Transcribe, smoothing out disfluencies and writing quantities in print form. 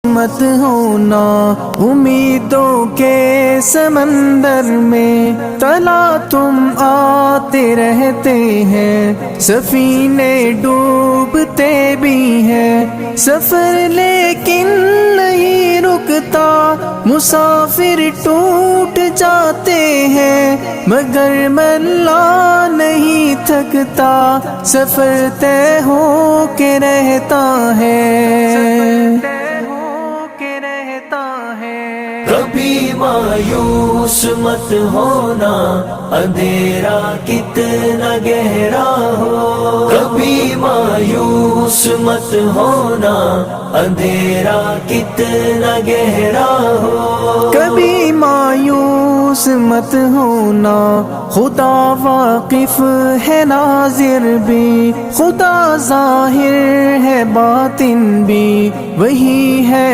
مت ہونا امیدوں کے سمندر میں، تلا تم آتے رہتے ہیں، سفینے ڈوبتے بھی ہیں، سفر لیکن نہیں رکتا، مسافر ٹوٹ جاتے ہیں، مگر ملا نہیں تھکتا، سفر طے ہو کے رہتا ہے۔ کبھی مایوس مت ہونا، اندھیرا کتنا گہرا ہو، کبھی مایوس مت ہونا، اندھیرا کتنا گہرا ہو، کبھی مایوس مت ہونا، خدا واقف ہے ناظر بھی، خدا ظاہر ہے باطن بھی، وہی ہے